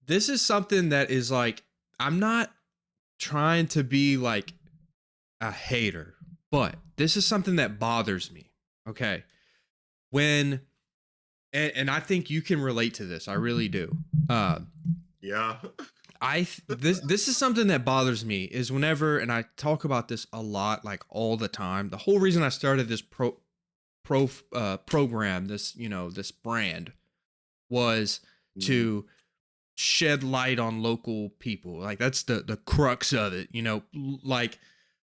this is something that is like, I'm not trying to be like a hater, but this is something that bothers me. Okay. When, and I think you can relate to this. I really do. Um, Yeah. this is something that bothers me is whenever, and I talk about this a lot, like all the time. The whole reason I started this program, this, this brand, was Mm, to shed light on local people. Like that's the crux of it, like,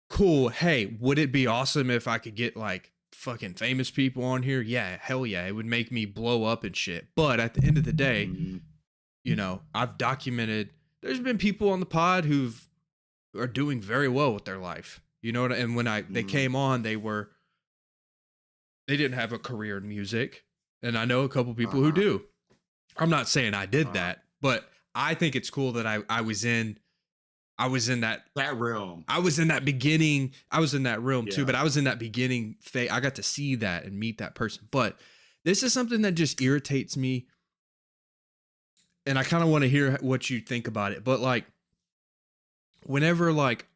cool, hey, would it be awesome if I could get like fucking famous people on here? Yeah, hell yeah, it would make me blow up and shit. But at the end of the day, mm, I've documented there's been people on the pod who've are doing very well with their life. And when they mm, came on, they didn't have a career in music. And I know a couple people who uh-huh, do. I'm not saying I did uh-huh. that, but I think it's cool that I was in that That realm. I was in that beginning. I was in that realm too, Yeah. but I was in that beginning phase. I got to see that and meet that person. But this is something that just irritates me, and I kind of want to hear what you think about it. But like, whenever like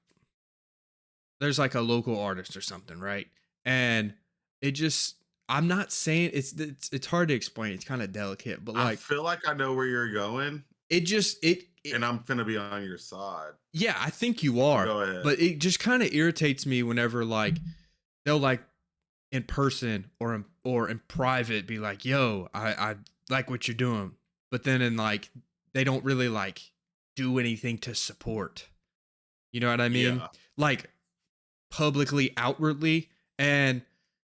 there's like a local artist or something, right? And it just, I'm not saying it's hard to explain. It's kind of delicate, but I like feel like I know where you're going, it just it and I'm gonna be on your side. yeah, I think you But are, go ahead. but it just kind of irritates me whenever like they'll like in person or in private be like, "Yo, I like what you're doing," but then in like they don't really like do anything to support. You know what I mean? Yeah. Like publicly, outwardly, and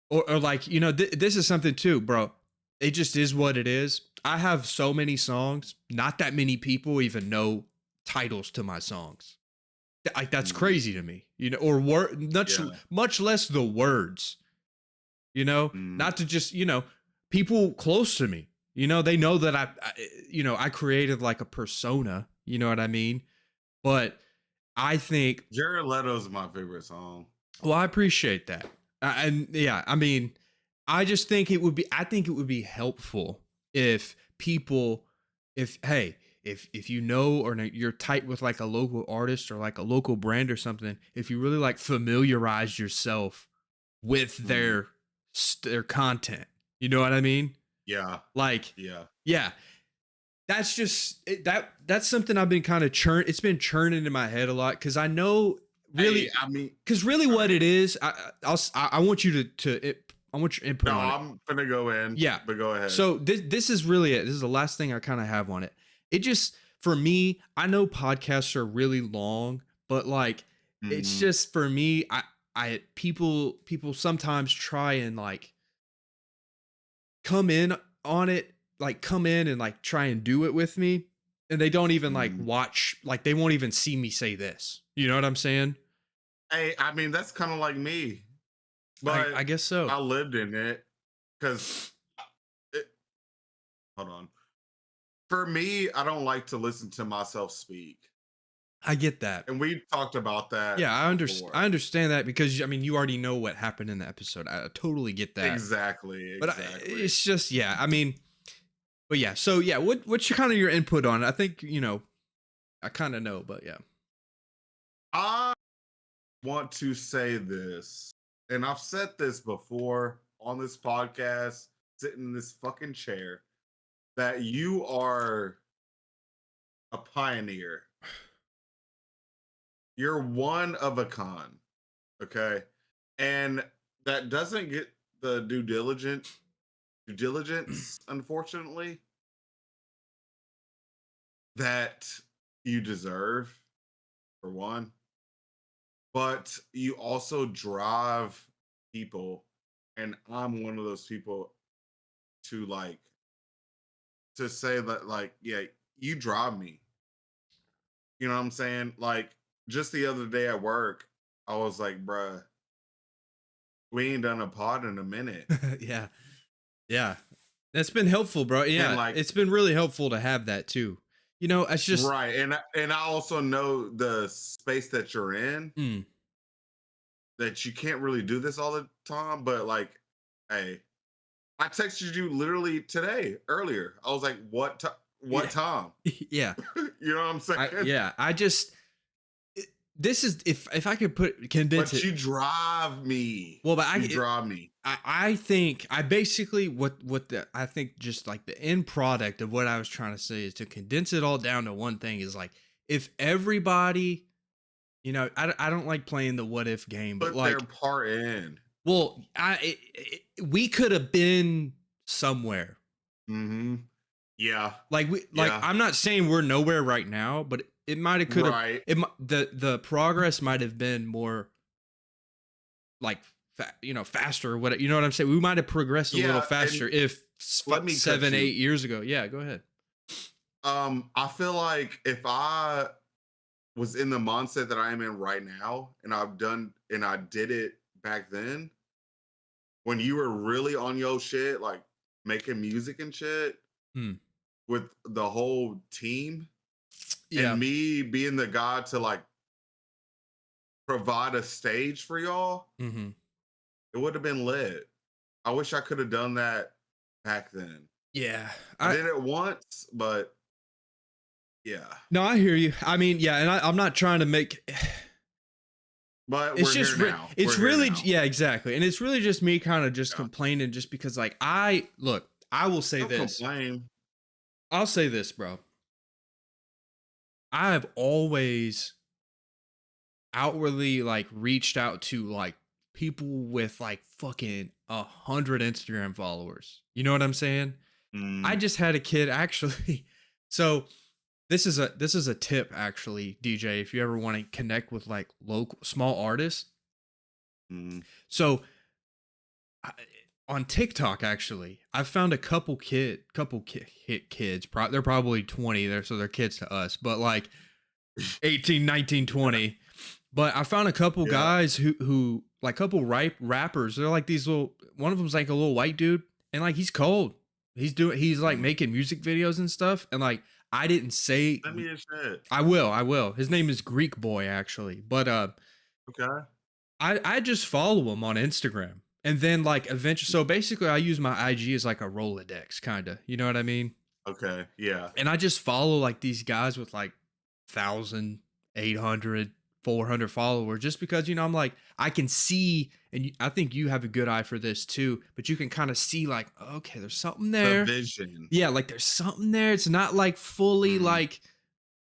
or like this is something too, bro. It just is what it is. I have so many songs. Not that many people even know titles to my songs. Like that's Mm, crazy to me. Or word yeah. much less the words. Mm, Not to just people close to me. They know that I created like a persona. You know what I mean? But I think, Jared Leto's my favorite song. well, I appreciate that, and yeah, I mean, I just think it would be. I think it would be helpful if people, if hey, if or you're tight with like a local artist or like a local brand or something, if you really like familiarize yourself with Mm, their content. You know what I mean? yeah. Like, Yeah. yeah, that's just that's something I've been kind of it's been churning in my head a lot because I know Hey, really I mean, because really all what right. it is, I want you I want your input No, on it. I'm gonna go in, Yeah. but go ahead. So this is really it. This is the last thing I kind of have on it. It just, for me, I know podcasts are really long, but like it's Mm, just for me, I people sometimes try and like come in on it, like come in and like try and do it with me, and they don't even like mm. watch, like they won't even see me say this. You know what I'm saying? Hey, I mean, that's kind of like me, I but guess so. I lived in it because, hold on. For me, I don't like to listen to myself speak. I get that. And we talked about that Yeah, before. I understand that because I mean you already know what happened in the episode. I totally get that. Exactly, But exactly. it's just, yeah, I mean, but yeah. So yeah, what's your kind of your input on it? I think I kind of know, but yeah. I want to say this, and I've said this before on this podcast, sitting in this fucking chair, that you are a pioneer. You're one of a kind. Okay. And that doesn't get the due diligence, unfortunately, that you deserve, for one. But you also drive people, and I'm one of those people to like to say that, like, yeah, you drive me. You know what I'm saying? Like, just the other day at work, I was like, bruh, we ain't done a pod in a minute. Yeah. Yeah. That's been helpful, bro. And Yeah, like, it's been really helpful to have that too. It's just right. And I also know the space that you're in, mm, that you can't really do this all the time. But like, hey, I texted you literally today earlier. I was like, what time? Yeah. You know what I'm saying? I just this is if I could condense But it. you drive me. Well, but You drive me. I think I basically what the I think just like the end product of what I was trying to say is to condense it all down to one thing is like if everybody, I don't like playing the what if game, but Put their like, part in. well, we could have been somewhere. Mm-hmm. Yeah. Like Yeah. I'm not saying we're nowhere right now, but it might have could have Right. the progress might have been more like faster or what, you know what I'm saying? We might have progressed a little Yeah. faster And if let me cut seven, you. 8 years ago. Yeah, go ahead. I feel like if I was in the mindset that I am in right now, and I did it back then, when you were really on your shit, like making music and shit Hmm. with the whole team, and Yeah. me being the guy to like provide a stage for y'all, Hmm. it would have been lit. I wish I could have done that back then. Yeah. I I did it once, but yeah. No, I hear you. I mean, yeah, and I'm not trying to make But it's we're just here now. it's We're here really now. yeah, exactly. And it's really just me kind of just Yeah. complaining just because like I will say Don't this. complain. I'll say this, bro. I have always outwardly like reached out to like people with like fucking 100 Instagram followers. You know what I'm saying? I Mm, just had a kid actually. So this is a tip actually, DJ, if you ever want to connect with like local small artists. mm, So I, on TikTok actually, I've found a kids. They're probably 20 there, so they're kids to us, but like 18, 19, yeah. 20. But I found a couple Yeah. guys who like couple rappers. They're like these little. One of them's like a little white dude, and like he's cold. He's like Mm. making music videos and stuff. And like I didn't say Send me your shit. I will. His name is Greek Boy actually, but Okay. I just follow him on Instagram, and then like eventually. So basically, I use my IG as like a Rolodex, kind of. You know what I mean? Okay. Yeah. And I just follow like these guys with like 1,800, 400 followers just because I'm like I can see, and I think you have a good eye for this too, but you can kind of see like, okay, there's something The there. vision. Yeah, like there's something there. It's not like fully Mm, like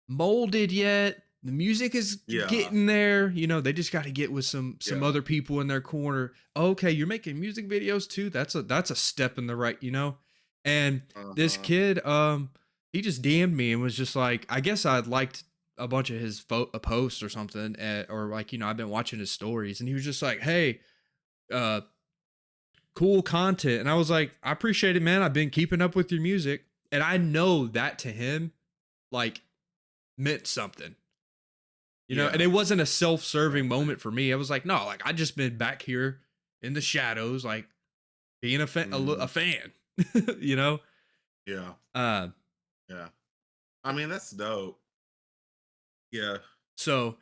molded yet. The music is yeah. getting there. They just got to get with some Yeah. other people in their corner. Okay, you're making music videos too. That's a step in the right. And this Uh-huh. kid, he just DM'd me and was just like, I guess I'd liked a bunch of his posts or something, or like I've been watching his stories, and he was just like, hey, uh, cool content, and I was like, I appreciate it, man. I've been keeping up with your music, and I know that to him, like, meant something. And Yeah. it wasn't a self-serving Definitely. moment for me. I was like, no, like I just been back here in the shadows, like being a Mm, fan, you know. yeah. Uh, Yeah. I mean, that's dope. Yeah. so,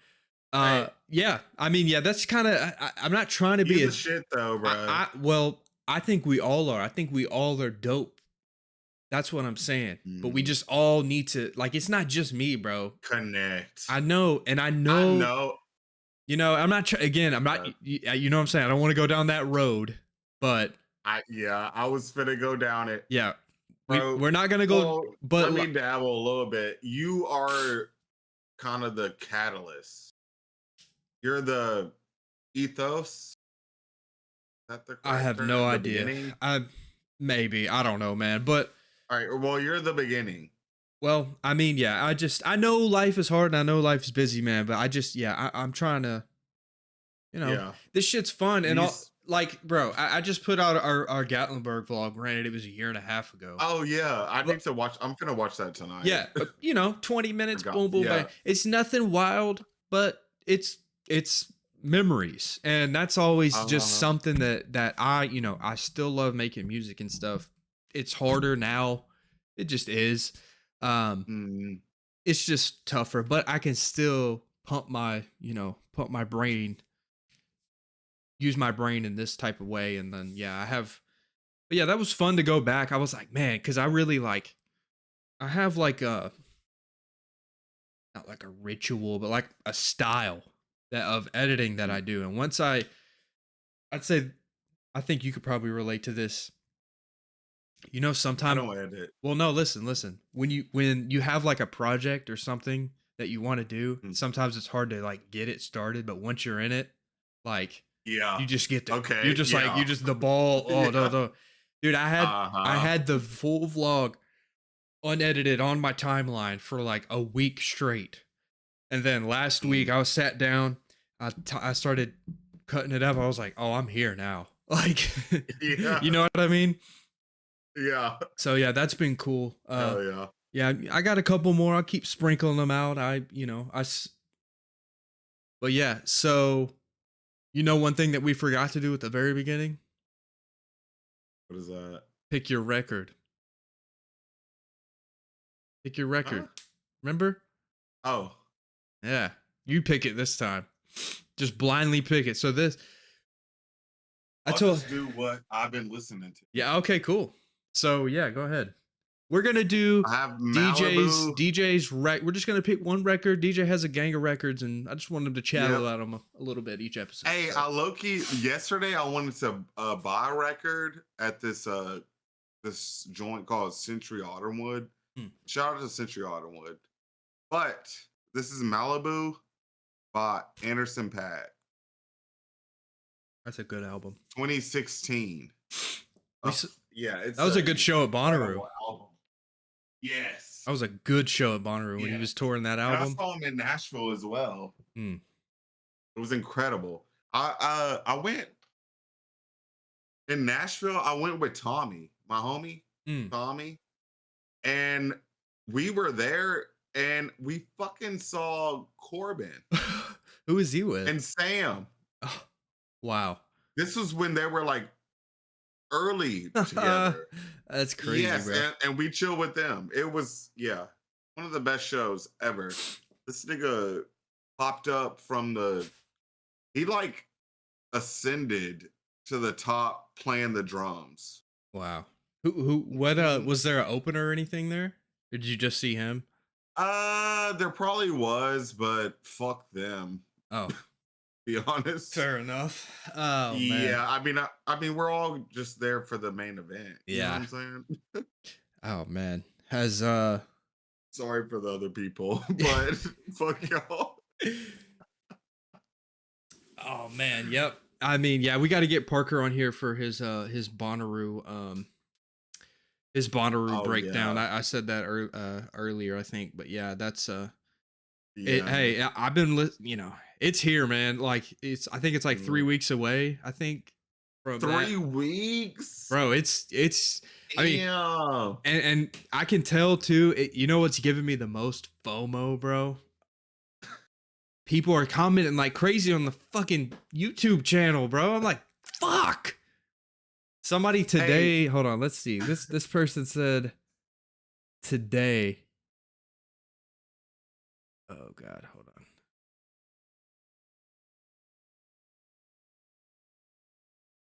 Hey, yeah, I mean, yeah, that's kind of. I'm not trying to you be the a. shit though, bro. Well, I think we all are. I think we all are dope. That's what I'm saying. But we Mm, just all need to like. It's not just me, bro. connect. I know, and I I know. know. I'm not. Again, I'm not. uh, You know what I'm saying. I don't want to go down that road, but I was finna go down it. yeah, Bro, we're not gonna go. well, But let me dabble a little bit. You are kind of the catalyst. You're the ethos. Is that the I correct have no term? The idea. beginning? I don't know, man. But All right. Well, you're the beginning. well, I mean, yeah. I know life is hard and I know life is busy, man. But I just yeah, I'm trying to you know Yeah. this shit's fun and You all. s- Like, bro, I just put out our Gatlinburg vlog. Granted, it was a year and a half ago. oh yeah. I But need to watch. I'm gonna watch that tonight. yeah, 20 minutes, Forgot. boom, boom, bang. Yeah. It's nothing wild, but it's memories, and that's always just Uh, something that I still love making music and stuff. It's harder now, it just is. Um, mm, it's just tougher, but I can still pump my brain, use my brain in this type of way, and then yeah, I have. But yeah, that was fun to go back. I was like, man, because I really like. I have like a not like a ritual, but like a style that of editing that Mm. I do. And I'd say I think you could probably relate to this. You know, I sometimes don't edit. well, no, listen. When you have like a project or something that you want to do, Mm. sometimes it's hard to like get it started, but once you're in it, like Yeah. you just get to you're Okay. just like Yeah. you just the ball. Oh no, Yeah. no. Dude, I Uh-huh. had the full vlog unedited on my timeline for like a week straight. And then last week Mm. I was sat down, I started cutting it up. I was like, "Oh, I'm here now." Like Yeah. you know what I mean? Yeah. So yeah, that's been cool. Hell yeah. Yeah, I got a couple more. I'll keep sprinkling them out. But yeah, so one thing that we forgot to do at the very beginning? What is that? Pick your record. Pick your record. Huh? Remember? Oh, Yeah. You pick it this time. Just blindly pick it. So this I I'll told just do what I've been listening to. Yeah, okay, cool. So yeah, go ahead. We're gonna do I have DJ's Malibu. DJ's right. We're just gonna pick one record. DJ has a gang of records, and I just wanted to chat Yep. about them a little bit each episode. Hey, So I low key yesterday I wanted to buy a record at this joint called Century Autumnwood. hmm, Shout out to Century Autumnwood. But this is Malibu by Anderson Paak, that's a good album. 2016. We Uh, s- yeah, it's that was a an good show at Bonnaroo. incredible album. Yes. That was a good show at Bonnaroo when he was Yes. touring that And I album. saw him in Nashville as well. Hmm. It was incredible. I went in Nashville. I went with Tommy, my homie, Hmm. Tommy, and we were there and we fucking saw Corbin Who is he with? and Sam. Oh, wow. This was when they were like early together. That's crazy, Yes, bro. and we chill with them. It was one of the best shows ever. This nigga popped up from he like ascended to the top playing the drums. Wow. What Mhm. was there an opener or anything there? Or did you just see him? There probably was, but fuck them. Oh, Be honest. fair enough. Oh man. Yeah, I mean, we're all just there for the main event. You know what Yeah. I'm saying? Oh man. Has Sorry for the other people, but fuck y'all. Oh man, yep. I mean, yeah, we got to get Parker on here for his Bonnaroo Oh breakdown. yeah, I said that earlier, I think, but yeah, that's it. yeah. Hey, I've been it's here, man. Like I think it's like 3 Mm. weeks away. I think from that, 3 weeks. bro. It's. I mean, Damn. and I can tell too. You know what's giving me the most FOMO, bro? People are commenting like crazy on the fucking YouTube channel, bro. I'm like, fuck. Somebody Hey, today, hold on, let's see. This person said today. Oh god, hold on.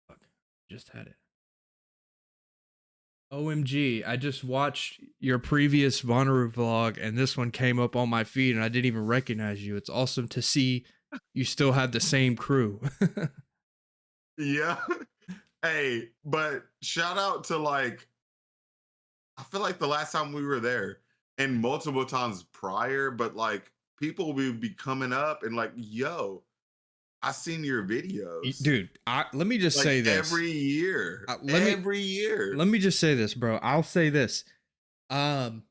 Fuck. Just had it. OMG, I just watched your previous Bonnaroo vlog and this one came up on my feed and I didn't even recognize you. It's awesome to see you still have the same crew. yeah. Hey, but shout out to I feel like the last time we were there and multiple times prior, but like people would be coming up and like, yo, I seen your videos Dude, let me just like say this. every year, Uh, let me every year. let me just say this, bro. I'll say this. Um,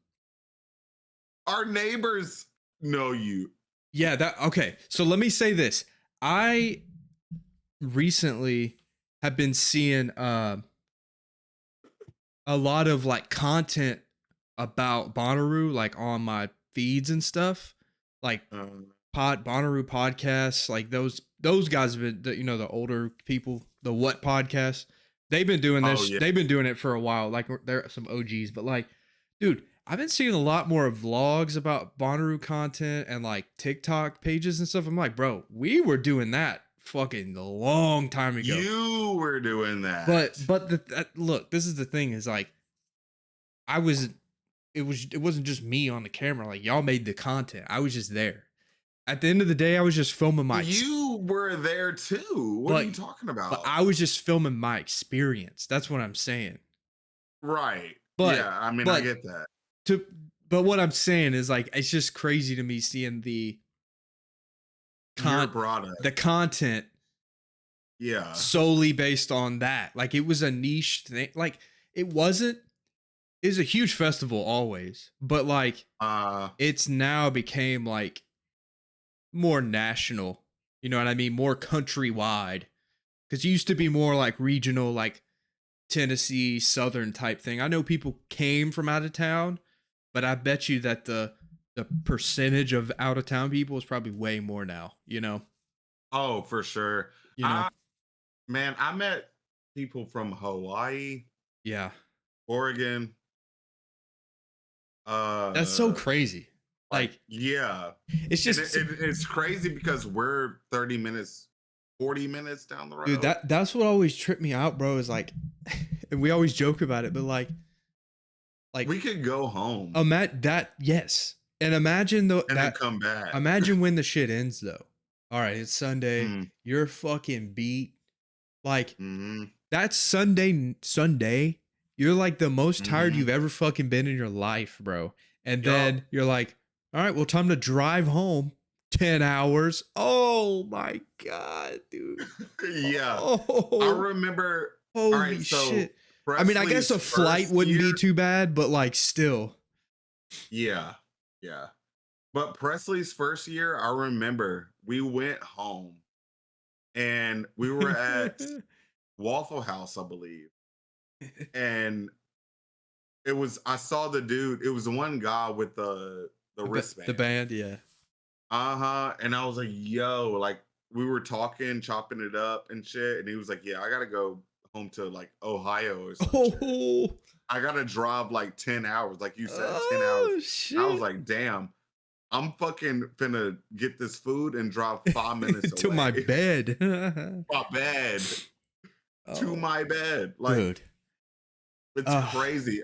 Our neighbors know you. yeah, that okay. So let me say this. I recently have been seeing a lot of like content about Bonnaroo like on my feeds and stuff. Like Um, Bonnaroo podcasts, like those guys have been the older people, the What podcast. They've been doing oh this. yeah. They've been doing it for a while. Like they're some OGs, but like, dude, I've been seeing a lot more vlogs about Bonnaroo content and like TikTok pages and stuff. I'm like, bro, we were doing that fucking a long time ago. You were doing that. But look, this is the thing is like, I was it wasn't just me on the camera. Like y'all made the content. I was just there. At the end of the day, I was just filming You were there too. What are but you talking but about? I was just filming my experience. That's what I'm saying. Right. But Yeah, I mean, I but get that. to but what I'm saying is like it's just crazy to me seeing Your con product. the content Yeah. solely based on that. Like it was a niche thing. Like it wasn't. It was a huge festival always, but like Uh, it's now became like more national. You know what I mean? More countrywide. Because it used to be more like regional, like Tennessee, Southern type thing. I know people came from out of town, but I bet you that the percentage of out of town people is probably way more now. oh, for sure. You know. I Man, I met people from Hawaii, Yeah. Oregon, That's so uh, crazy. like, Like yeah. it's And just it's crazy because we're 30 minutes, 40 minutes down the dude, road. that's what always tripped me out, bro, is like and we always joke about it, but like We could go home that yes. And imagine and then come back. imagine when the shit ends though. All right, it's Sunday. Mm, You're fucking beat. Like mhm, that's Sunday. You're like the most tired mhm. you've ever fucking been in your life, bro. And Yup. then you're like, all right, well, time to drive home. 10 hours. Oh my god, dude. Yeah. I Oh, remember. All right, holy so shit. I mean, I guess Presley's a flight first wouldn't be year. too bad, but like still. Yeah. Yeah. But Presley's first year, I remember we went home and we were at Waffle House, I believe. And I saw the dude, it was the one guy with the The wristband. band, yeah. Uh-huh. And I was like, yo, like we were talking, chopping it up and shit. And he was like, yeah, I gotta go home to like Ohio or some shit. Oh, I gotta drive like 10 hours, like you said, 10 hours. oh I was shit. like, damn, I'm fucking finna get this food and drive 5 minutes To my away. bed. My bed. To Oh, my bed. Like dude. it's Uh, crazy.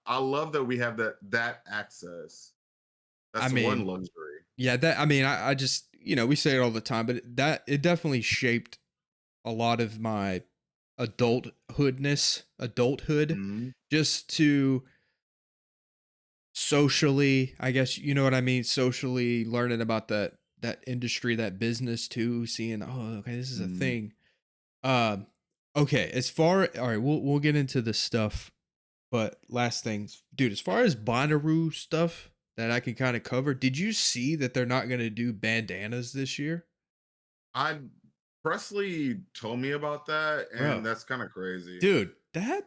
I love that we have that access. I That's one mean, luxury. yeah, that I mean, I just, we say it all the time, but it definitely shaped a lot of my adulthood, Mhm. just to socially, I guess, you know what I mean, socially learning about that industry, that business too, seeing, oh, okay, this is a Mhm. thing. Um, okay, all right, we'll get into this stuff. But last things, dude, as far as Bonnaroo stuff that I can kind of cover, did you see that they're not going to do bandanas this year? I Presley told me about that, and Bro, that's kind of crazy. dude, I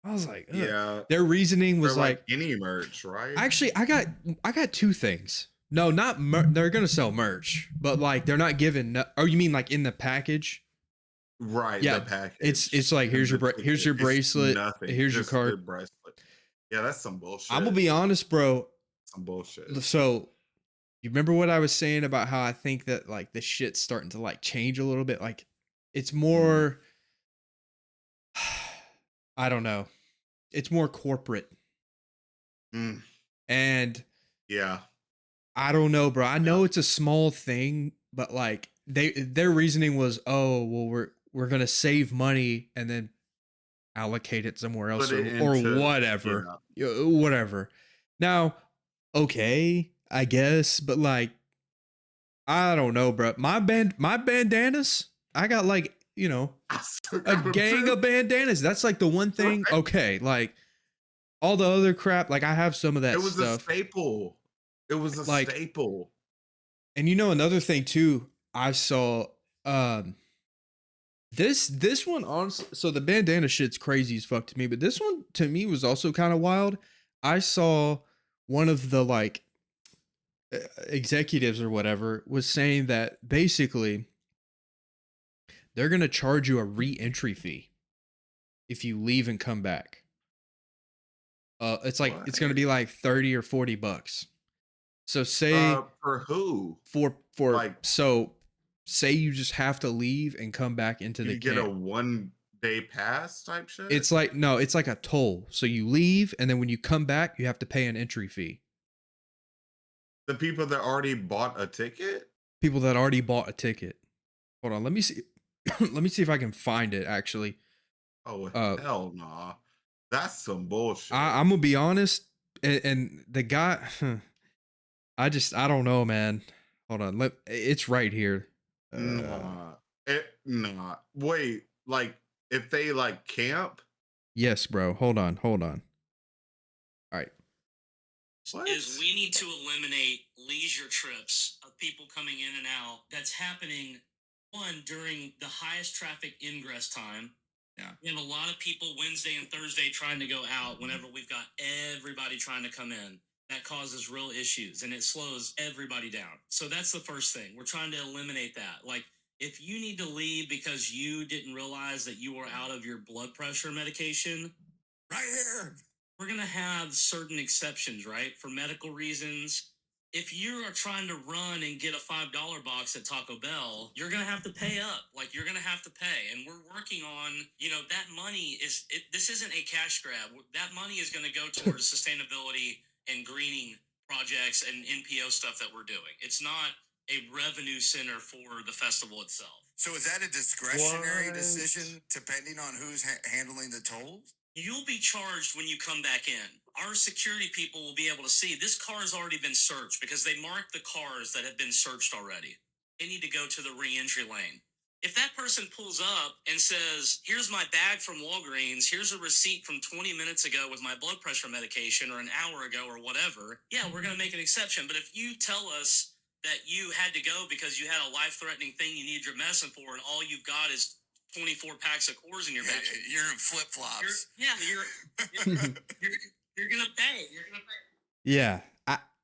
was like, ugh. Yeah, Their reasoning for was like like, any merch, right? actually, I got two things. No, not they're going to sell merch, but like they're not giving. Oh, you mean like in the package? Right, the Yeah, package it's like and the here's ticket. your It's bracelet, nothing, here's your just the card. bracelet. Yeah, that's some I'm gonna bullshit. be honest, bro. Some bullshit. So you remember what I was saying about how I think that like this shit's starting to like change a little bit? Like it's Mhm. more I don't know. It's more corporate. Mm, And yeah, I don't know, bro. I yeah. know it's a small thing, but like their reasoning was, "Oh, well we're going to save money and then allocate it somewhere else Put it or into whatever." yeah. Whatever. Now, okay, I guess, but like I don't know, bro. My bandanas, I got like, I still a got them gang too. of bandanas. That's like the one thing. Right? Okay, like all the other crap, like I have some of It that was a stuff. staple. It was a Like, staple. and another thing too, I saw um this one honestly, so the bandana shit's crazy as fuck to me, but this one to me was also kind of wild. I saw one of the like executives or whatever was saying that basically they're gonna charge you a re-entry fee if you leave and come back. It's like What? it's gonna be like 30 or $40. So say For who? for Like so say you just have to leave and come back into the you get a camp. 1 day pass type shit? It's like no, it's like a toll. So you leave, and then when you come back, you have to pay an entry fee. The people that already bought a ticket? People that already bought a ticket. Hold on, let me see. Let me see if I can find it. Actually, Oh uh, hell nah. That's some bullshit. I'm gonna be honest, and the guy, I don't know, man. Hold on, it's right here. Uh, Nah. Nah. Wait, like if they like camp? yes, bro. Hold on. All right. What? Is we need to eliminate leisure trips of people coming in and out. That's happening one during the highest traffic ingress time. Yeah. We have a lot of people Wednesday and Thursday trying to go out whenever we've got everybody trying to come in. That causes real issues and it slows everybody down. So that's the first thing. We're trying to eliminate that. Like if you need to leave because you didn't realize that you were out of your blood pressure medication, right here, we're going to have certain exceptions, right? For medical reasons. If you are trying to run and get a $5 box at Taco Bell, you're going to have to pay up. Like you're going to have to pay. And we're working on, that money this isn't a cash grab. That money is going to go towards sustainability and greening projects and NPO stuff that we're doing. It's not a revenue center for the festival itself. So is that a discretionary What? decision depending on who's handling the tolls? You'll be charged when you come back in. Our security people will be able to see this car has already been searched because they mark the cars that have been searched already. They need to go to the re-entry lane. If that person pulls up and says, here's my bag from Walgreens, here's a receipt from 20 minutes ago with my blood pressure medication or an hour ago or whatever, yeah, we're going to make an exception. But if you tell us that you had to go because you had a life-threatening thing you need your medicine for and all you've got is 24 packs of cores in your bag. You're in flip flops. You're gonna pay. You're gonna pay. Yeah.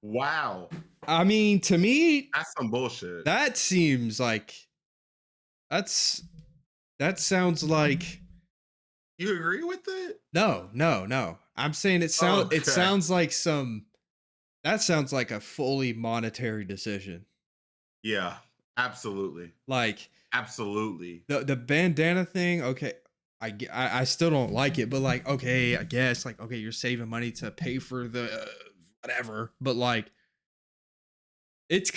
Wow. I mean, to me, That's some bullshit. that seems like that sounds like You agree with it? no. I'm saying it Okay. sounds like that sounds like a fully monetary decision. Yeah, absolutely. Like Absolutely. the bandana thing, okay. I still don't like it, but like, okay, I guess like, okay, you're saving money to pay for the whatever, but like, it's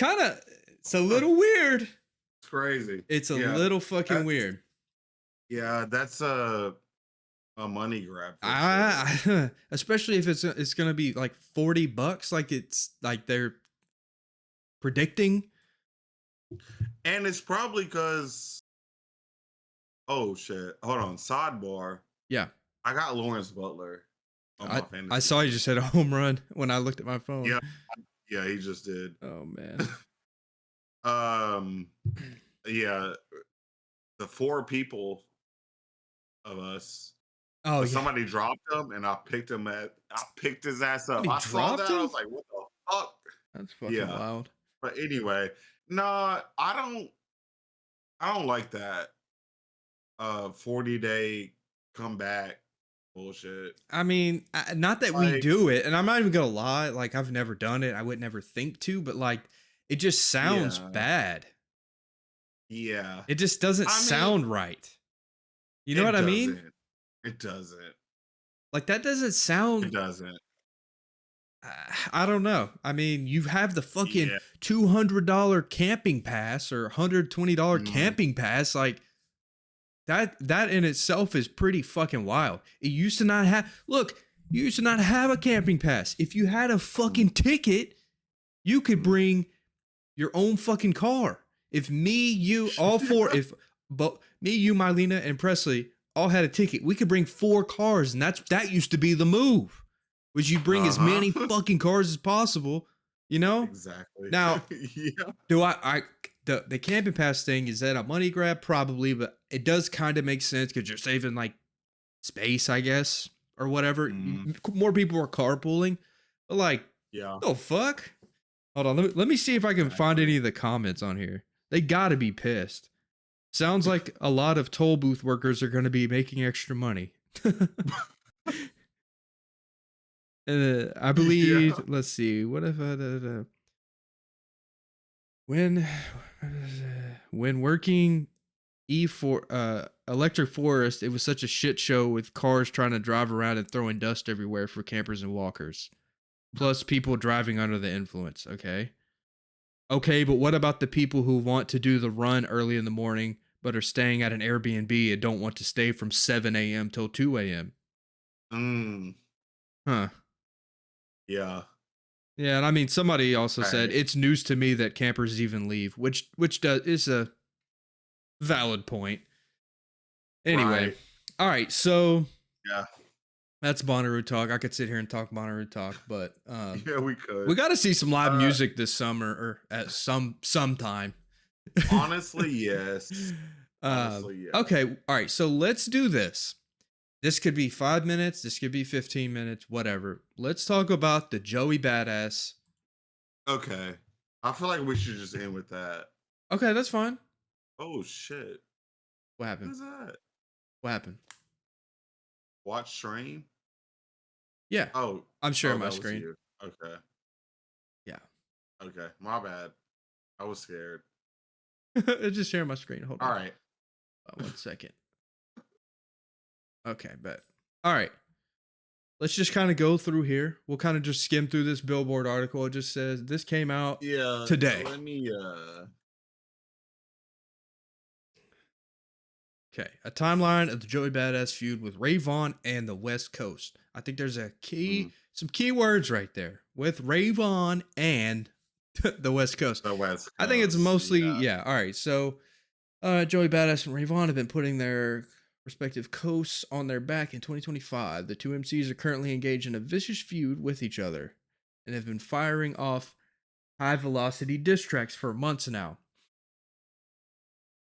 a little weird. It's crazy. It's a Yeah, little fucking that's- weird. Yeah, that's a money grab. For sure. Especially if it's gonna be like $40, like it's like they're predicting. And it's probably because, oh shit, hold on, sidebar. Yeah, I got Lawrence Butler on my fantasy. I saw you just hit a home run when I looked at my phone. Yeah. Yeah, he just did. Oh man. Yeah, the four people of us. Oh yeah. Somebody dropped him, and I picked his ass up. Somebody I saw dropped that. I him? was like, what the fuck? That's fucking Yeah. wild. But anyway, no, I don't like that 40-day comeback bullshit. I mean, not that we Like- do it, and I'm not even gonna lie. Like, I've never done it. I would never think to, but like, it just sounds Yeah. bad. Yeah. It just doesn't I mean, sound right. You know It what I mean? doesn't. It doesn't. Like, that doesn't It sound. doesn't. I don't know. I mean, you have the fucking Yeah. $200 camping pass or $120 Mhm. camping pass. Like, that in itself is pretty fucking wild. It used to not have. Look, you used to not have a camping pass. If you had a fucking ticket, you could bring your own fucking car. If me, you, all four, but me, you, Mylena, and Presley all had a ticket, we could bring 4 cars, and that used to be the move. Was you bring as many fucking cars as possible, you know? Exactly. Now, yeah. do the camping pass thing, is that a money grab? Probably, but it does kind of make sense because you're saving like space, I guess, or whatever. More people are carpooling, but like, Yeah. oh fuck. Hold on, let me see if I can find any of the comments on here. They gotta be pissed. Sounds like a lot of toll booth workers are going to be making extra money. I believe. Yeah. Let's see. What if when working Electric Forest, it was such a shit show with cars trying to drive around and throwing dust everywhere for campers and walkers. Plus people driving under the influence, okay? Okay, but what about the people who want to do the run early in the morning but are staying at an Airbnb and don't want to stay from 7 a.m. till 2 a.m.? Mm, Huh. yeah. Yeah, and I mean somebody also said Right. it's news to me that campers even leave, which is a valid point. Anyway, Right. all right, so Yeah. that's Bonnaroo talk. I could sit here and talk Bonnaroo talk, but Yeah, we we could. got to see some live Uh, music this summer or at sometime. honestly, yes. um, Honestly, yes. okay, all right. So let's do this. This could be 5 minutes. This could be 15 minutes. Whatever. Let's talk about the Joey Badass. Okay. I feel like we should just end with that. Okay, that's fine. Oh shit. What What happened? is that? What happened? Watch stream? Yeah, Oh, I'm sharing my that was screen. you. Okay. Yeah, Okay. My bad. I was scared. just sharing my screen. Hold All on. right. 1 second. Okay, bet. All right. Let's just kind of go through here. We'll kind of just skim through this Billboard article. It just says this came out Yeah, today. let me Okay, a timeline of the Joey Badass feud with Ray Vaughn and the West Coast. I think there's some key words right there with Ray Vaughn and the West Coast. the West I think it's Coast, mostly yeah. All right, so Joey Badass and Ray Vaughn have been putting their respective coasts on their back in 2025. The two MCs are currently engaged in a vicious feud with each other and have been firing off high velocity diss tracks for months now.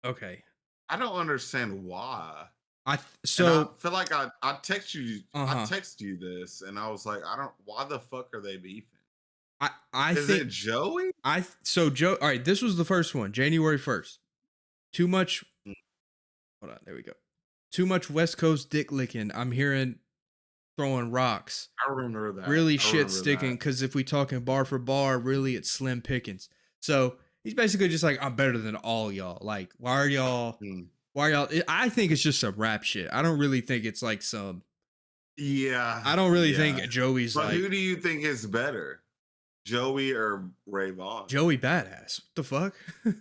Okay. I don't understand why. I And I feel like I text you uh-huh. this and I was like, why the fuck are they beefing? I Is think it Joey? Joe, all right, this was the first one, January 1st. Too much Mm. Hold on, there we go. Too much West Coast dick licking. I'm hearing throwing rocks. I remember that. Really I shit remember sticking that. because if we talking bar for bar, really it's slim pickings. So he's basically just like, I'm better than all y'all. Like, why are y'all? Mm. I think it's just some rap shit. I don't really think it's like some. Yeah. I don't really yeah. think Joey's But who like do you think is better? Joey or Ray Vaughn? Joey Badass. What the fuck?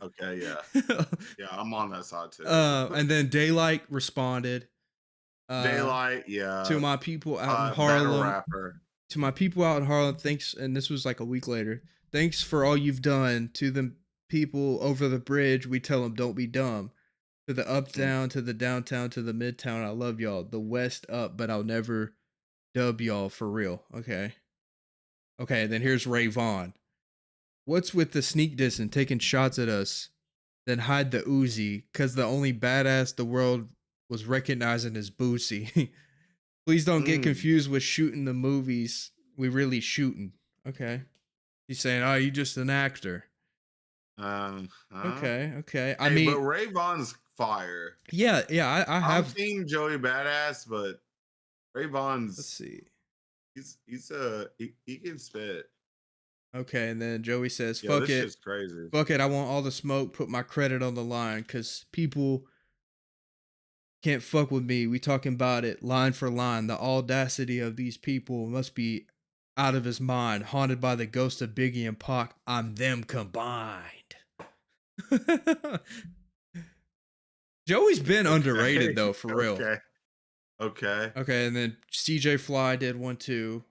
Okay, yeah. Yeah, I'm on that side too. And then Daylight responded. Daylight, yeah. To my people out in Battle Harlem. rapper. To my people out in Harlem, thanks. And this was like a week later. Thanks for all you've done. To the people over the bridge, we tell them don't be dumb. To the uptown, to the downtown, to the midtown, I love y'all. The West up, but I'll never dub y'all for real. Okay. Okay, then here's Ray Vaughn. What's with the sneak diss and taking shots at us? Then hide the Uzi, cause the only badass the world was recognizing is Boosie. Please don't get confused with shooting the movies. We really shooting. Okay. He's saying, oh, you just an actor. Okay. I mean, but Ray Vaughn's fire. Yeah. I have. I'm Team Joey Badass, but Ray Vaughn's. Let's see. He can spit. Okay, and then Joey says, "Fuck this it, shit's crazy. Fuck it, I want all the smoke. Put my credit on the line, cause people can't fuck with me. We talking about it line for line. The audacity of these people must be out of his mind. Haunted by the ghost of Biggie and Pac. I'm them combined." Joey's been underrated though, for real. Okay, and then CJ Fly did one too.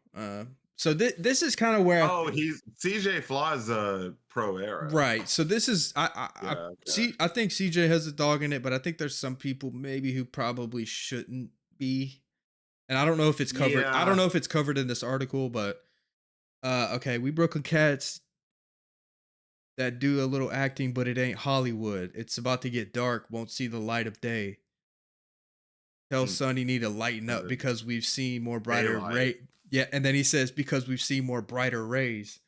So this is kind of where he's CJ Fly's a pro era, right? So this is I think CJ has a dog in it, but I think there's some people maybe who probably shouldn't be, and I don't know if it's covered. I don't know if it's covered in this article, but okay, we Brooklyn cats that do a little acting, but it ain't Hollywood. It's about to get dark, won't see the light of day. Tell Sonny need to lighten up because we've seen more brighter rays. Yeah, and then he says because we've seen more brighter rays.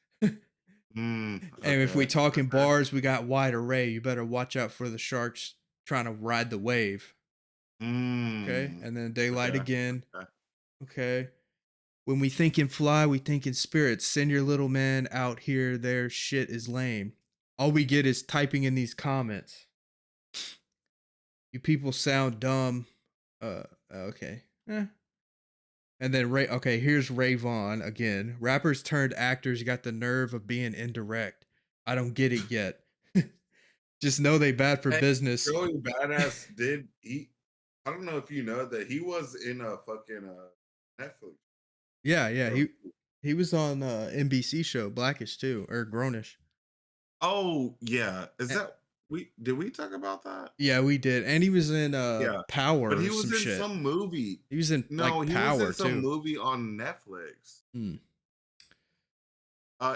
And if we talk in bars, we got wide array. You better watch out for the sharks trying to ride the wave. Okay, and then daylight again. Okay. When we think in fly, we think in spirits. Send your little man out here. Their shit is lame. All we get is typing in these comments. You people sound dumb. Okay. And then okay, here's Ray Vaughn again. Rappers turned actors got the nerve of being indirect. I don't get it yet. Just know they bad for Hey, business. Joey Badass did he? I don't know if you know that he was in a fucking Netflix Yeah, yeah. show. He was on NBC show Blackish too, or Grownish. Oh yeah, is Eh, that we? Did we talk about that? Yeah, we did. And he was in Yeah, but Power he or some was in shit. some movie. He was in No, like he was in Power some too. movie on Netflix. Hmm.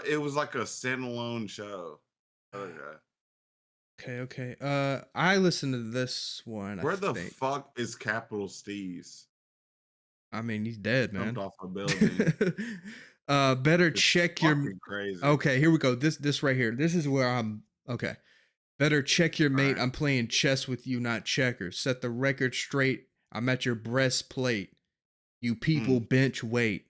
It was like a standalone show. Okay. Okay. I listened to this one, I Where the think. fuck is Capital Steez? I mean, he's dead, Jumped man. off a building. Better It's check your fucking crazy. Okay, here we go. This right here. This is where I'm okay. Better check your All mate. right. I'm playing chess with you, not checkers. Set the record straight. I'm at your breastplate. You people bench weight.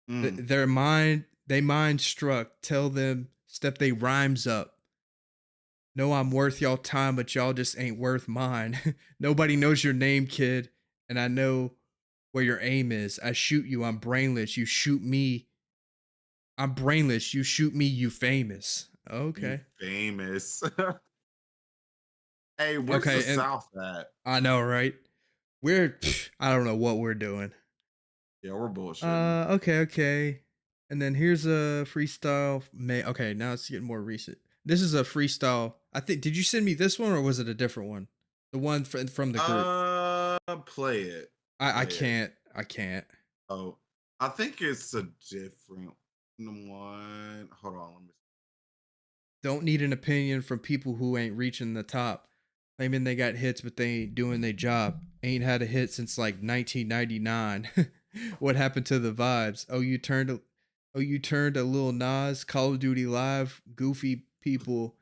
Mm. They mind struck. Tell them step they rhymes up. Know I'm worth y'all time, but y'all just ain't worth mine. Nobody knows your name, kid, and I know where your aim is. I shoot you, I'm brainless. You shoot me, I'm brainless. You shoot me, you famous. You Okay. famous. Hey, where's the Okay, and South at? I know, right? I don't know what we're doing. Yeah, we're bullshitting. Okay. And then here's a freestyle. Okay, now it's getting more recent. This is a freestyle. I think. Did you send me this one or was it a different one? The one from the group. Play it. I Play it. can't. I can't. Oh, I think it's a different one. Hold on, let me. Don't need an opinion from people who ain't reaching the top. Claiming they got hits, but they ain't doing their job. Ain't had a hit since like 1999. What happened to the vibes? Oh, you turned a little Nas. Call of Duty Live. Goofy people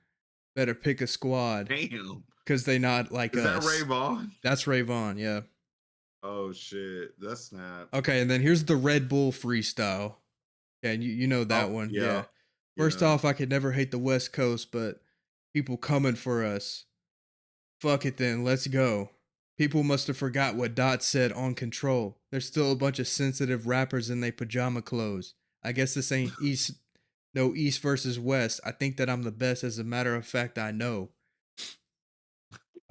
better pick a squad Damn. because they not like Is that us. Ray Vaughn? That's Ray Vaughn. Yeah. Oh shit, that's snap. Okay, and then here's the Red Bull freestyle. Yeah, and you know that Oh one. yeah. Yeah. First Yeah. off, I could never hate the West Coast, but people coming for us. Fuck it then, let's go. People must have forgot what Dot said on Control. There's still a bunch of sensitive rappers in their pajama clothes. I guess this ain't East versus West. I think that I'm the best. As a matter of fact, I know.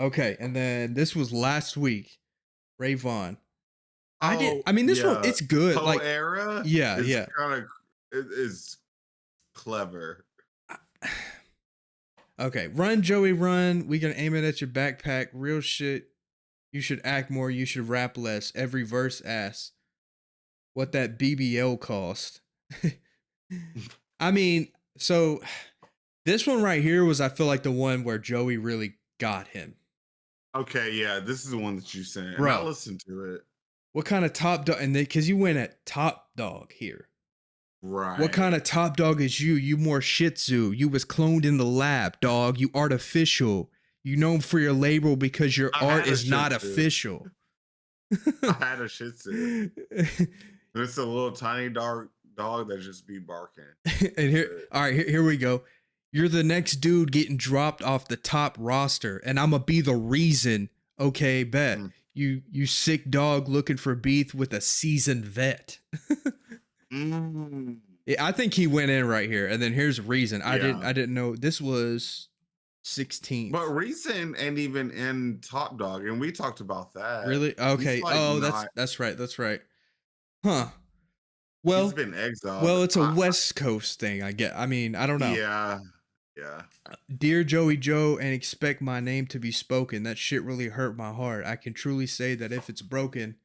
Okay, and then this was last week. Ray Vaughn. I mean, this one, yeah. it's good. Whole Like, era yeah, is yeah. kind of it is clever. Okay, run, Joey, run. We gonna aim it at your backpack. Real shit. You should act more. You should rap less. Every verse asks what that BBL cost. I mean, so this one right here was, I feel like, the one where Joey really got him. Okay, yeah, this is the one that you sent, and I Bro. listened to it. What kind of top dog? And because you went at top dog here. Right. What kind of top dog is you? You more Shih Tzu. You was cloned in the lab, dog. You artificial. You known for your label because your art is not official. I had a Shih Tzu. It's a little tiny dog that just be barking. And here we go. You're the next dude getting dropped off the top roster, and I'm gonna be the reason. Okay, bet. You sick dog looking for beef with a seasoned vet. I think he went in right here, and then here's reason. I didn't know this was 16th. But Reason ain't even in Top Dog, and we talked about that. Really? Okay. Like that's right. Huh. Well, he's been exiled. Well, it's a West Coast thing. I mean, I don't know. Yeah. Dear Joey Joe, and expect my name to be spoken. That shit really hurt my heart. I can truly say that if it's broken,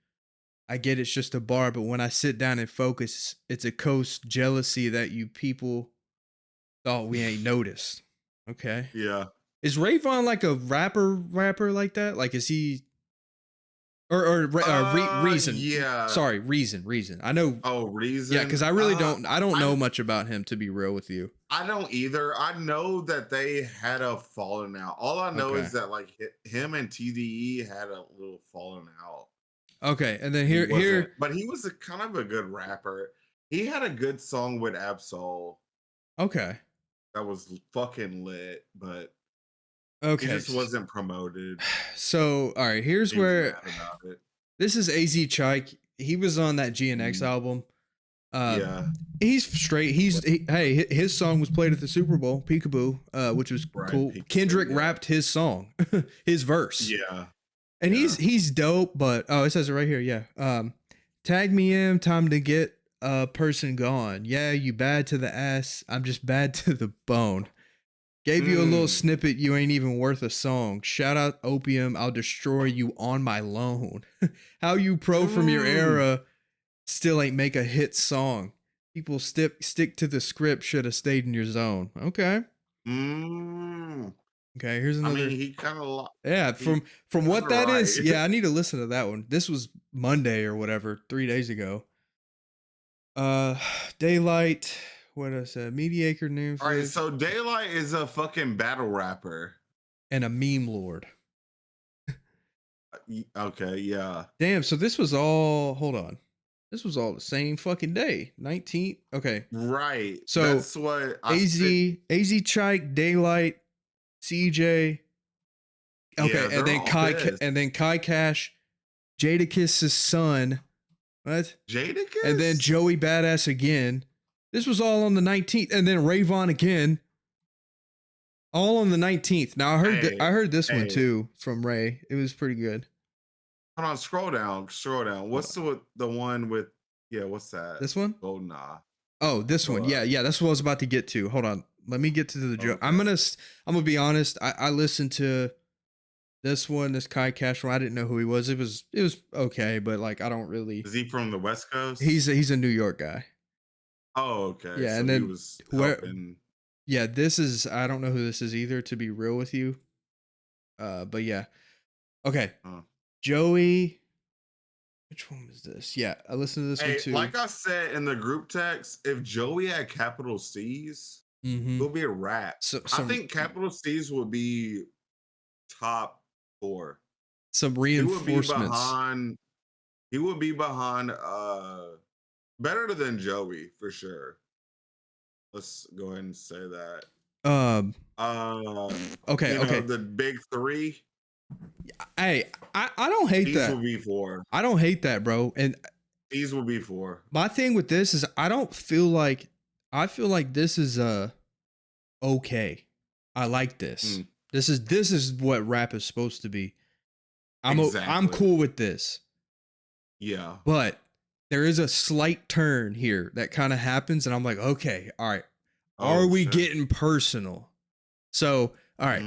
I get it's just a bar, but when I sit down and focus, it's a coast jealousy that you people thought we ain't noticed. Okay. Yeah. Is Ray Vaughn like a rapper like that? Like, is he Reason? Yeah. Sorry, Reason. I know. Oh, Reason. Yeah, because I really don't know much about him, to be real with you. I don't either. I know that they had a falling out. All I know is that like him and TDE had a little falling out. Okay, and then here, but he was kind of a good rapper. He had a good song with Absol. Okay. That was fucking lit, but He Okay. just wasn't promoted. So, all right, here's He was where mad about it. this is AZ Chike. He was on that GNX album. Yeah, He's straight. Hey, his song was played at the Super Bowl, Peekaboo, which was right. cool. Peekaboo, Kendrick yeah. rapped his song, his verse. Yeah, And yeah. he's dope, but it says it right here. Yeah. Tag me in, time to get a person gone. Yeah, you bad to the ass. I'm just bad to the bone. Gave you a little snippet, you ain't even worth a song. Shout out Opium, I'll destroy you on my loan. How you pro from your era still ain't make a hit song. People stick to the script, should have stayed in your zone. Okay. Okay, here's I another. mean, he kind of Yeah, from what kinda that is. right. Yeah, I need to listen to that one. This was Monday or whatever, 3 days ago. Daylight, what I said, mediocre name All right, so Daylight is a fucking battle rapper. and a meme lord. Okay, yeah. Damn, so this was all, hold on. This was all the same fucking day. 19th. Okay. Right. So that's what AZ Chike, Daylight, CJ. Okay, Yeah, and they're then all Kai pissed. and then Kai Cash, Jadakiss' son. What? Jadakiss? And then Joey Badass again. This was all on the 19th, and then Rayvon again. All on the 19th. Now I heard this one too from Ray. It was pretty good. Hold on, scroll down. What's the one with what's that? This one? Golden Eye. Oh, this one. Yeah, that's what I was about to get to. Hold on. Let me get to the joke. Okay. I'm gonna be honest. I listened to this one, this Kai Cash one. I didn't know who he was. It was okay, but like I don't really. Is he from the West Coast? He's a New York guy. Oh, okay. Yeah, so and then he was helping. Yeah, this is, I don't know who this is either, to be real with you. But yeah. Okay. Joey. Which one was this? Yeah, I listened to this one too. Like I said in the group text, if Joey had capital C's, it would be a rap. I think capital C's would be top 4. Some reinforcements. He would be behind better than Joey for sure. Let's go ahead and say that. Okay, okay. The big 3. Hey, I don't hate these that. These will be 4. I don't hate that, bro. And these will be 4. My thing with this is I feel like this is okay. I like this. This is what rap is supposed to be. I'm cool with this. Yeah. But there is a slight turn here that kind of happens, and I'm like, okay, all right. Are we getting personal? So, all right.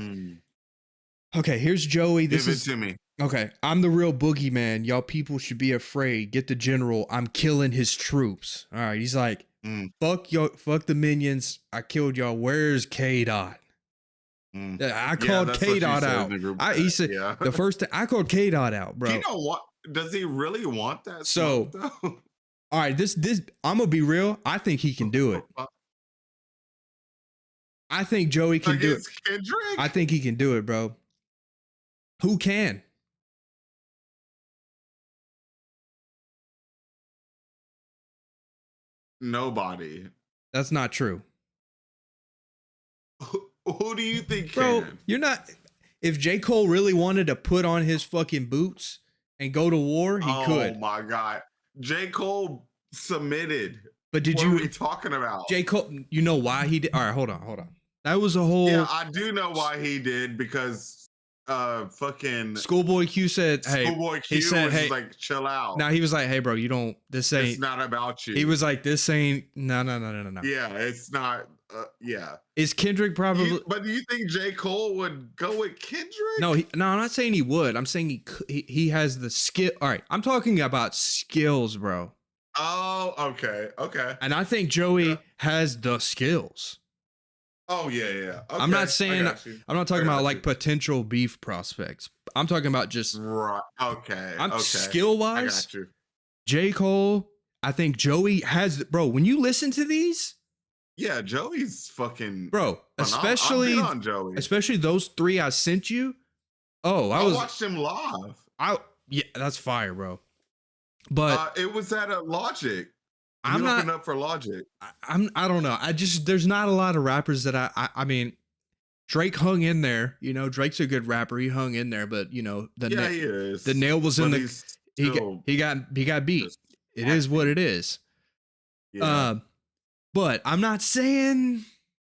Okay, here's Joey. Give it to me. Okay, I'm the real boogeyman. Y'all people should be afraid. Get the general. I'm killing his troops. All right, he's like, fuck the minions. I killed y'all. Where's K-Dot? I called K-Dot out. He said the first thing I called K-Dot out, bro. Does he really want that? So, all right, this I'm gonna be real. I think he can do it. I think Joey can do it. Kendrick? I think he can do it, bro. Who can? Nobody. That's not true. Who do you think Bro, can? You're not. If J. Cole really wanted to put on his fucking boots and go to war, he could. Oh my God. J. Cole submitted. But what are we talking about? J. Cole, you know why he did? All right, hold on. That was a whole. Yeah, I do know why he did, because fucking Schoolboy Q said, hey, Schoolboy Q was just like, chill out. Now he was like, hey, bro, this ain't. It's not about you. He was like, this ain't. No. Yeah, it's not. Yeah. Is Kendrick probably? But do you think J. Cole would go with Kendrick? No, I'm not saying he would. I'm saying he has the skill. All right, I'm talking about skills, bro. Oh, okay. And I think Joey has the skills. Oh yeah. Okay, I'm not saying I'm not talking about like potential beef prospects. I'm talking about just right. Okay. Skill wise. I got you. J. Cole, I think Joey has, bro. When you listen to these, yeah, Joey's fucking bro. Especially on Joey. Especially those 3 I sent you. Oh, I watched him live. Yeah, that's fire, bro. But it was at a Logic. I'm not up for Logic. I don't know. There's not a lot of rappers that I mean, Drake hung in there. You know, Drake's a good rapper. He hung in there, but you know, Yeah, he is. the nail was in But the he's he still got beat. just It is what acting. it is. Yeah. But I'm not saying,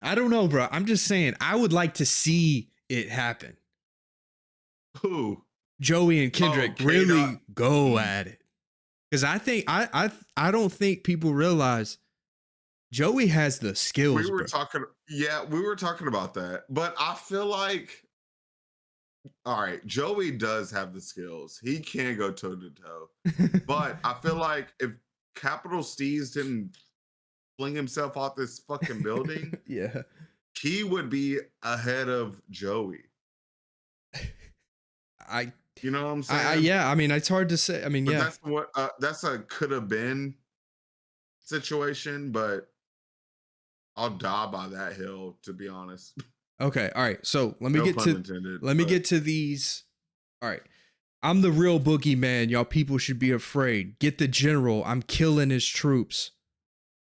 I don't know, bro. I'm just saying I would like to see it happen. Who? Joey and Kendrick K-Dot. really go at it. Because I think I don't think people realize Joey has the skills. We were bro. talking about that. But I feel like, all right, Joey does have the skills. He can go toe to toe. But I feel like if Capital Steez didn't fling himself off this fucking building, yeah. he would be ahead of Joey. You know what I'm saying? Yeah. I mean, it's hard to say. I mean, But yeah. that's a could have been situation, but I'll die by that hill, to be honest. Okay. All right. So let me No get pun to intended, let me but- get to these. All right. I'm the real boogeyman. Y'all people should be afraid. Get the general. I'm killing his troops.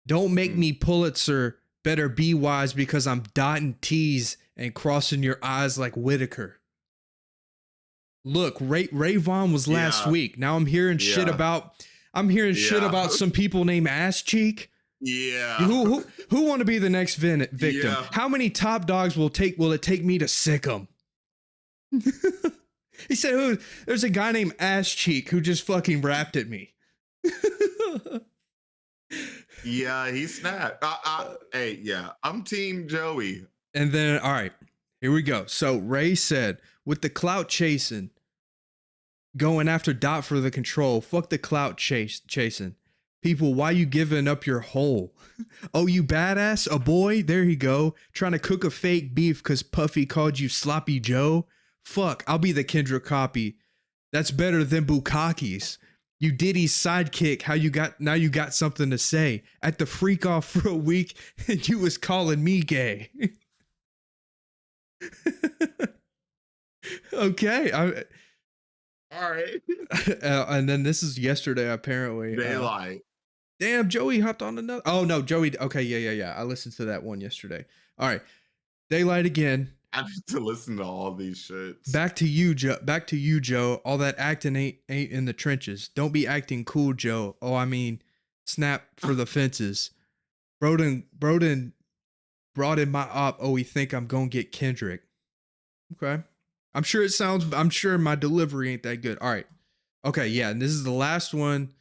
Don't make me Pulitzer. Better be wise because I'm dotting T's and crossing your eyes like Whitaker. Look, Ray Vaughn was last week. Now I'm hearing shit about some people named Ass Cheek. Yeah. Who want to be the next victim? Yeah. How many top dogs will it take me to sick them? He said, there's a guy named Ass Cheek who just fucking rapped at me. Yeah, he snapped. Hey, yeah, I'm Team Joey. And then, all right, here we go. So Ray said, with the clout chasing, going after Dot for the control, fuck the clout chasing. People, why you giving up your hole? Oh, you badass? A boy? There you go. Trying to cook a fake beef because Puffy called you Sloppy Joe? Fuck, I'll be the Kendrick copy. That's better than Bukkake's. You Diddy's sidekick, now you got something to say. At the freak off for a week, and you was calling me gay. Okay. All right. And then this is yesterday, apparently. Daylight. Damn, Joey hopped on another. Oh, no, Joey. Okay, yeah. I listened to that one yesterday. All right. Daylight again. I need to listen to all these shits. Back to you, Joe. All that acting ain't in the trenches. Don't be acting cool, Joe. Oh, I mean, snap for the fences. Broden brought in my op. Oh, we think I'm gonna get Kendrick. Okay. I'm sure my delivery ain't that good. All right. Okay, yeah, and this is the last one.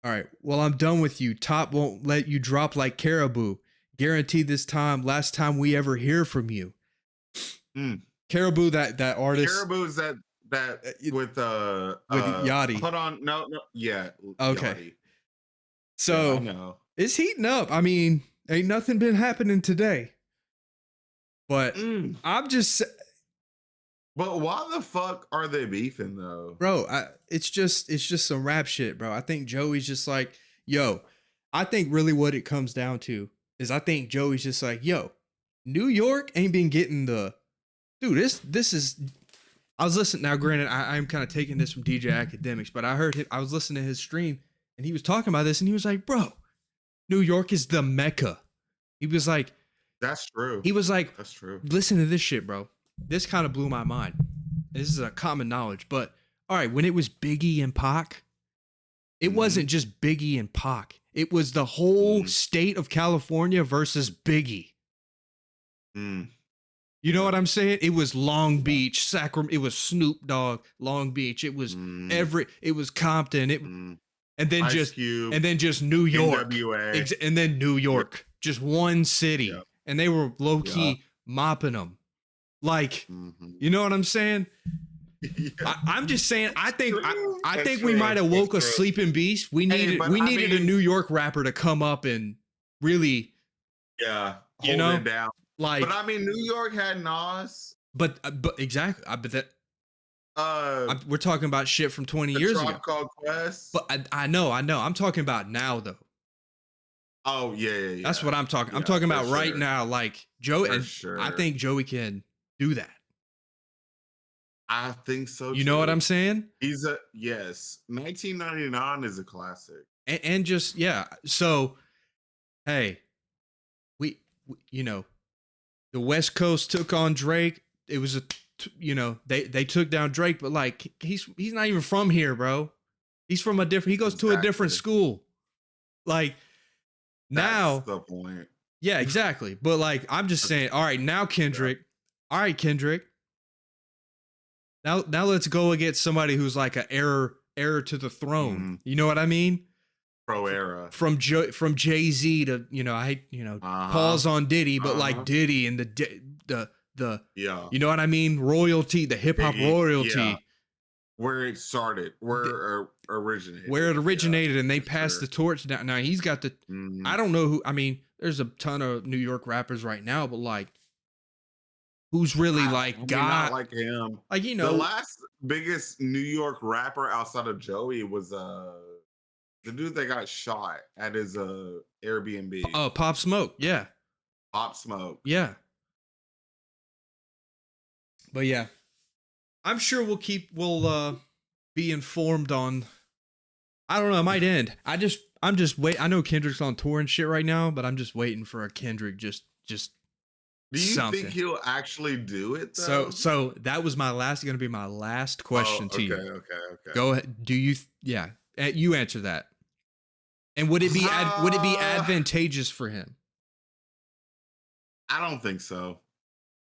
All right. Well, I'm done with you. Top won't let you drop like Caribou. Guaranteed this time, last time we ever hear from you. Caribou, that artist. Caribou is that with Yachty. Hold on, no, yeah. Okay. Yachty. So Yeah, I know. It's heating up. I mean, ain't nothing been happening today. But I'm just. But why the fuck are they beefing though, bro? It's just some rap shit, bro. I think Joey's just like, yo. I think really what it comes down to is I think Joey's just like, yo, New York ain't been getting the. Dude, this is. I was listening. Now, granted, I'm kind of taking this from DJ Academics, but I heard him. I was listening to his stream, and he was talking about this, and he was like, "Bro, New York is the Mecca." He was like, "That's true." He was like, "That's true." Listen to this shit, bro. This kind of blew my mind. This is a common knowledge, but all right, when it was Biggie and Pac, it wasn't just Biggie and Pac. It was the whole state of California versus Biggie. You know what I'm saying? It was Long Beach, Sacramento. It was Snoop Dogg, Long Beach. It was it was Compton. And then Ice Cube, and then just New York, NWA. And then New York, just one city, and they were low key mopping them. Like, you know what I'm saying? I'm just saying. I think we might have woke a sleeping beast. We needed a New York rapper to come up and really, hold it down. Like, but I mean, New York had Nas. But exactly. But that. We're talking about shit from 20 years ago. Called Quest. But I know. I'm talking about now though. Oh yeah. That's what I'm talking. I'm talking about right now. Like Joey, and I think Joey can do that. I think so too. You know what I'm saying? He's yes. 1999 is a classic. And just so, hey, we you know, the West Coast took on Drake. It was they took down Drake, but like he's not even from here, bro. He's from he goes to a different school. Like now, that's the point. yeah, exactly. But like I'm just saying, all right, now Kendrick. All right, Kendrick. Now let's go against somebody who's like an heir to the throne. Mm-hmm. You know what I mean? Pro era. From Jay-Z to, pause on Diddy, but like Diddy and the you know what I mean? Royalty, the hip hop royalty. Yeah. Where it started, where it originated. Where it originated, and they passed the torch down. Now he's got the I don't know who, I mean, there's a ton of New York rappers right now, but like who's really not like him. Like, the last biggest New York rapper outside of Joey was the dude that got shot at his Airbnb. Oh, Pop Smoke, yeah. Pop Smoke. Yeah. But yeah. I'm sure we'll be informed on, I don't know, it might end. I'm just wait. I know Kendrick's on tour and shit right now, but I'm just waiting for a Kendrick just Do you something. think he'll actually do it though? So that was going to be my last question to you. Okay. Go ahead. You answer that. And would it be advantageous for him? I don't think so.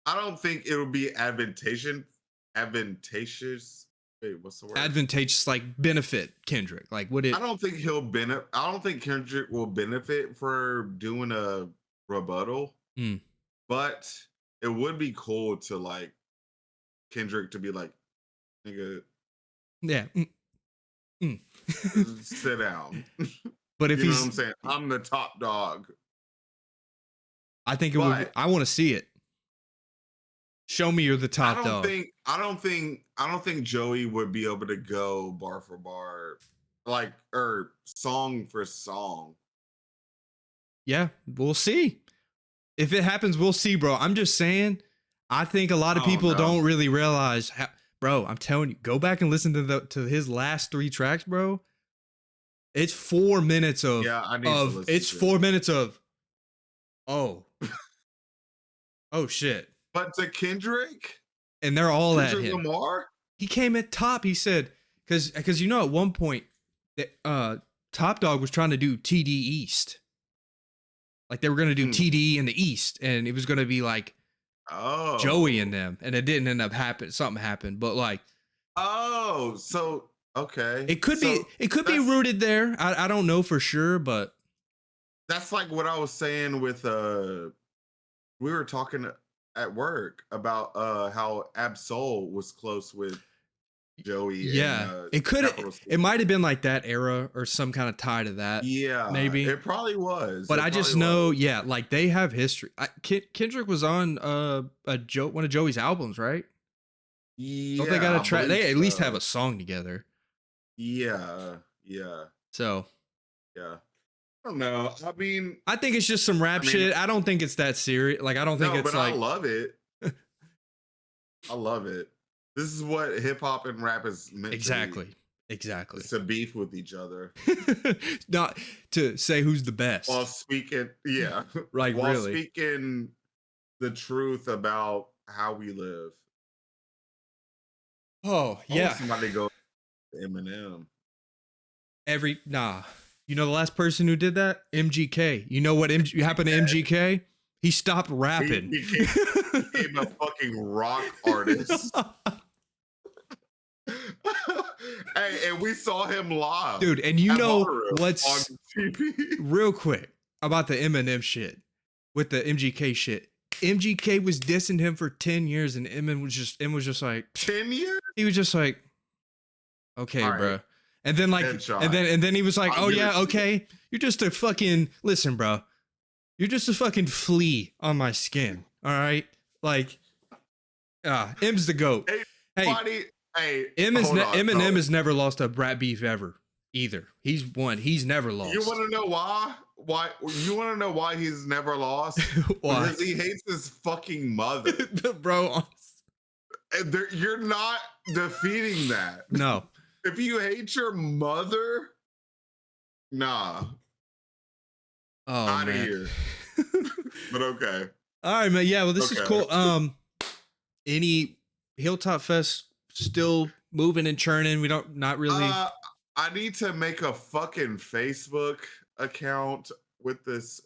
I don't think it would be advantageous. Wait, what's the word? Advantageous, like benefit Kendrick. Like would it? I don't think he'll benefit. I don't think Kendrick will benefit for doing a rebuttal. But it would be cool to like Kendrick to be like, nigga, yeah, sit down. But if you know he's, what I'm saying, I'm the top dog. I think it would. I want to see it. Show me you're the top dog. I don't think Joey would be able to go bar for bar, like or song for song. Yeah, we'll see. If it happens, we'll see, bro. I'm just saying. I think a lot of people don't really realize, bro. I'm telling you, go back and listen to his last 3 tracks, bro. It's 4 minutes of. Yeah, I need to listen. It's 4 minutes of. Oh shit. But to Kendrick, and they're all Kendrick at him. Lamar? He came at top. He said, because at one point, Top Dog was trying to do TD East. Like they were going to do TD in the East, and it was going to be like Joey and them, and it didn't end up happening. Something happened, but like, so okay, it could be rooted there. I don't know for sure, but that's like what I was saying with we were talking at work about how Absol was close with Joey. Yeah, it might have been like that era or some kind of tie to that. Yeah, maybe it probably was. But I just know, yeah, like they have history. Kendrick was on one of Joey's albums, right? Yeah, don't they got a track? They at least have a song together. Yeah. So, yeah. I don't know. I mean, I think it's just some rap shit. I don't think it's that serious. Like, I don't think it's like. I love it. I love it. This is what hip hop and rap is meant to be. Exactly. It's a beef with each other. Not to say who's the best. While speaking, yeah. Like, while really. speaking the truth about how we live. Oh, yeah. Somebody go to Eminem. You know the last person who did that? MGK. You know what happened to MGK? He stopped rapping. He became a fucking rock artist. Hey, and we saw him live. Dude, and you know what's on TV? Real quick about the Eminem shit with the MGK shit. MGK was dissing him for 10 years and Eminem was just like 10 years? He was just like, okay, right, bro. And then like headshot. and then he was like, oh yeah, okay. You're just a fucking listen, bro. You're just a fucking flea on my skin. All right? Like M's the GOAT. Eminem has never lost a rap beef ever either. He's won. He's never lost. You want to know why? You want to know why he's never lost? Why? Because he hates his fucking mother. Bro, you're not defeating that. No. If you hate your mother, nah. Oh, out of here. But okay. All right, man. Yeah, well, this is Okay. cool. Any Hilltop Fest still moving and churning? We don't, not really. I need to make a fucking Facebook account with this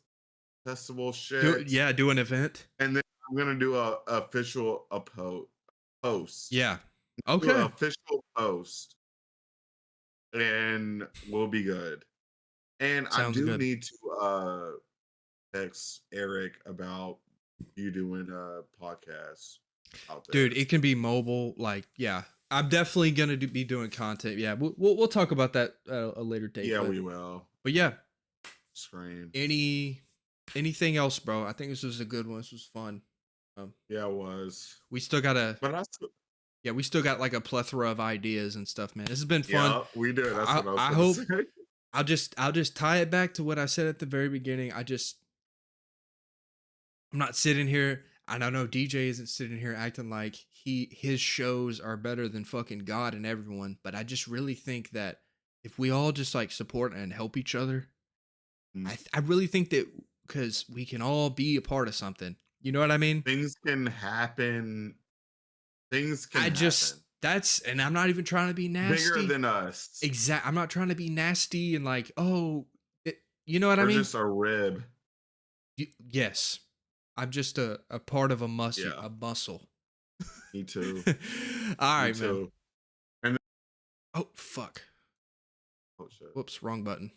festival shit. Do an event. And then I'm gonna do a official post. Yeah. Do an Okay. official post, and we'll be good. And I Sounds do good. need to text Eric about you doing a podcast out there. Dude, it can be mobile. Like, yeah, I'm definitely gonna be doing content. Yeah, we'll talk about that at a later date. Yeah, but, we will. But yeah, Screen. anything else, bro? I think this was a good one. This was fun. Yeah, it was. We still gotta. But I still, Yeah, we still got like a plethora of ideas and stuff, man. This has been fun. yeah, we did. That's what I was I gonna hope say. I'll just tie it back to what I said at the very beginning. I'm not sitting here, and I know DJ isn't sitting here acting like his shows are better than fucking God and everyone, but I just really think that if we all just like support and help each other, I really think that because we can all be a part of something. You know what I mean? Things can happen. Things can and I'm not even trying to be nasty. Bigger than us. Exact. I'm not trying to be nasty and like, you know what I We're mean? just a rib. Yes. I'm just a part of a muscle. Yeah. A muscle. Me too. All right, Me too. man. And oh fuck. oh shit. Whoops, wrong button.